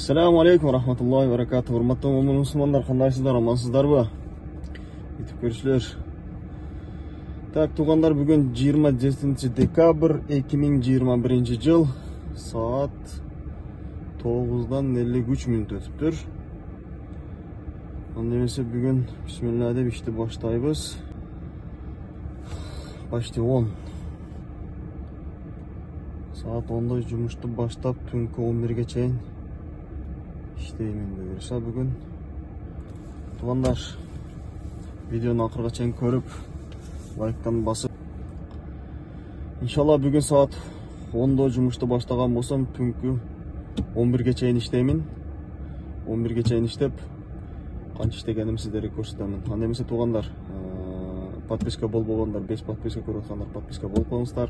Assalamu alaikum rahmatullohi va barakatuh. Hurmatli mo'min musulmonlar, qandaysizlar, omansizlarmi? Yetib ko'rishlar. Tak, tuğanlar bugün 27 dekabr 2021 yıl saat 9'dan 53 minut ötüptür. Andemese bugün bismillah deb işte başlayız. Başta 10. Saat 10'da жұмышты başlap түнгі 11'ge çeyin işteymin buyursa bugün. Tuğanlar videonu akırga çeyin körüp like'tan basıp İnşallah bugün saat 10'da жұмышты başlagan bolsam түнгі 11'ge çeyin işteymin. 11'ge çeyin iştep qancha iştegenim sizlerge көрсөтөмүn. Анда эмесе туғандар, подписка болбогондар, 5 подписка көрүп аткандар, подписка болуп коюңуздар.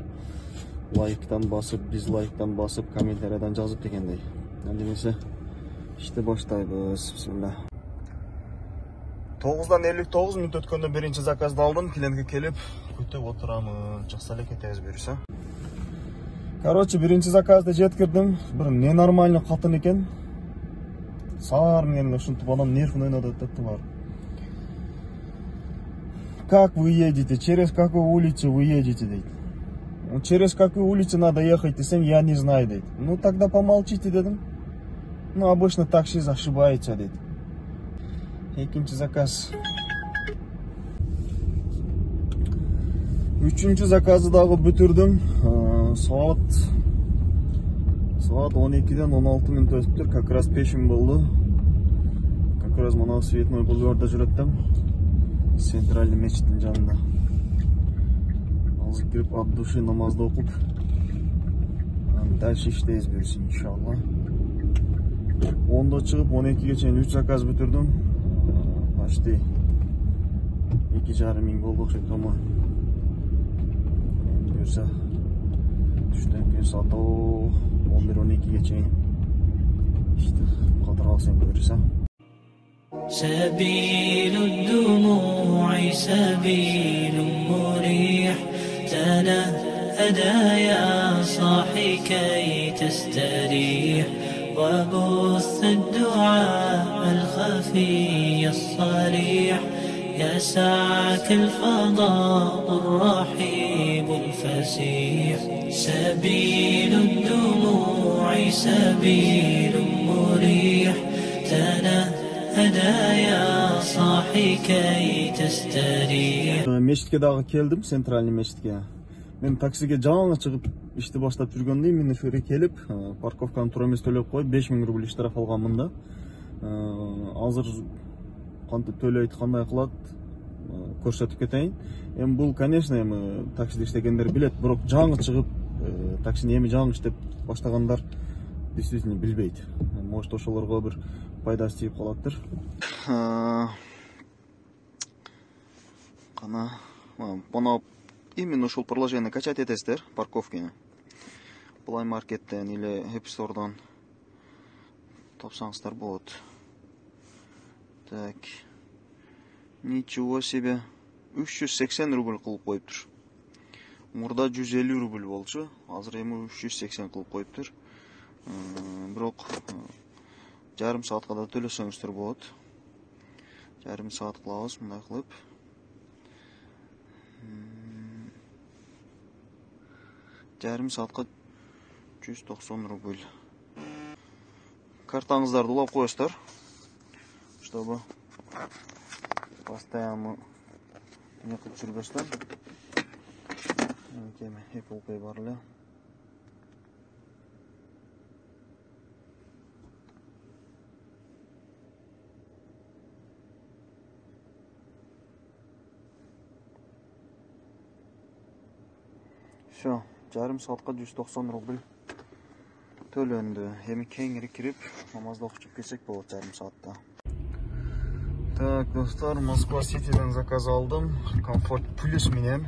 Лайктан басып, дизлайктан басып, комментариядан жазып дегендей. Анда эмесе иште баштайбыз. Бисмилlah. 9'dan 59 minut өткөндө биринчи заказды алдым. Клиентке келип күтүп отурамын. Жакшы эле кетебиз буюрса. Короче, биринчи заказды жеткирдим. Бир ненормальный катын экен. Саар менен ушинтип анан нервин ойноп атат бар. Как вы едете? Через какую улицу вы едете? Дейт. Через какую улицу надо ехать? Десем, я не знаю, дейт. Ну тогда помолчите, дедим. Ну обычно таксист ошибается, дейт. Экинчи заказ. Үчүнчү заказды дагы бүтүрдүм. Saat 12'den 16 minut ötüptür. Как раз peşim buldu. Как раз mana Светной бульварда жүрөттüm. Центральный мечиттин жанында. Азыр кирип от души намазды окуп, дальше иштейбиз буюрса иншалла. 10'da чыгып 12'ge чейин 3 заказ бүтүрдүм. Почти 2,5 миң болду окшойт томо. Буюрса түштөн кийин саат 11-12'ge çeyin işte kadar alsam buyursa. سبيل الدموع سبيل مريح تنهدى يا صاحي كي تستريح وبث الدعاء الخفي الصريح يسعك الفضاء الرحيب الفسيح سبيل الدموع سبيل مريح تنهدى يا صاحي كي تستريح. Meşitke dağı keldim, Centralny meşitke. Men taksiге жаңы чыгып ишти баштап жүргөндө мен ошо келип, парковканы туура эмес төлөп коюп 5000 рубль штраф алганмын да. Азыр кантип төлөйт, кандай кылат көрсөтүп кетейин. Эми бул, конечно, эми таксиде иштегендер билет, бирок жаңы чыгып таксини эми жаңы иштеп баштагандар действительно билбейт. Может ошолорго бир пайдасы тийип калаттыр. Кана, бана именно ушул приложение качать этесиздер, парковканы. Play Market'ten или App Store'dan тапсаңыздар болот. Так. Ничего себе. 380 рубль кылып коюптур. Мурда 150 рубль болчу. Азыр эми 380 кылып коюптур. Бирок жарым саатка да төлөсөңүздөр болот. Жарым саат кылабыз мындай кылып. Жарым саатка 190 рубль. Картаңыздарды улап коесуздар, чтобы постоянно не кылып жүрбөсүздөр. Кеме Apple Pay бар эле. Все, жарым саатка 190 рубль төлөндү. Эми кеңири кирип намазды окуп келсек болот жарым саатта. Так, достар, Москва Ситиден заказ алдым. Комфорт плюс менен.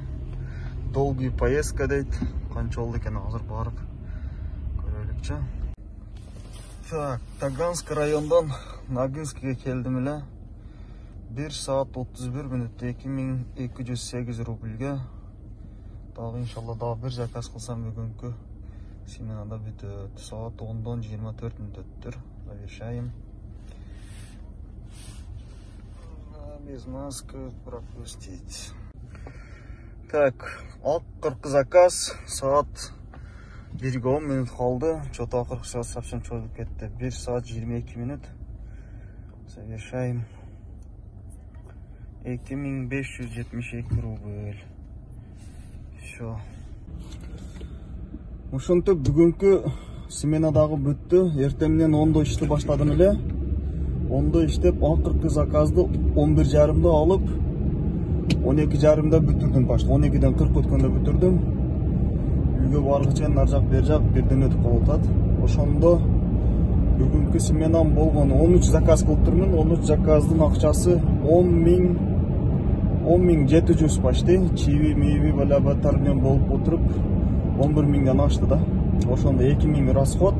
Долгий поездка дейт. Канча болду экен азыр барып көрөлүкчү. Так, Таганский райондон Ногинскийге келдим эле. 1 saat 31 minutта 2208 рубльге. Дагы иншалла дагы бир заказ кылсам бүгүнкү сменада бүтөт. Saat 10'dan 24 minut өттүр. Завершаем. Без маски пропустить. Так, ақырғы заказ. Saat 1-10 минут қалды. Что-то ақырғы saat совсем çözülüp кетті. 1 saat 22 минут. Завершаем. 2572 рубль. Все. Ошентип бүгүнкү сменадагы бүттү. Эртеминен 10-да ишти баштадым эле. 10-да иштеп, акыркы заказды 11:30-да алып, 12:30-да бүтүрдүм почти. 12-ден 40 өткөндө бүтүрдүм. Үйгө баргыча нар жак бер жак бирден өтүп калып атат. Ошондо бүгүнкү сменам болгон 13 заказ кылып турмун. 13 заказдын акчасы 10.700 почти. Чиви миви балабаттар менен болуп отуруп 11.000ден ашты да. Ошондо 2.000 расход,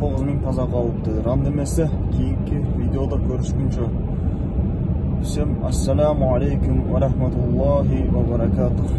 9.000 таза калыпты. Рам эмесе кийинки видеодо көрүшкүнчө. Всем ассаламу алейкум ва рахматуллахи ва баракатух.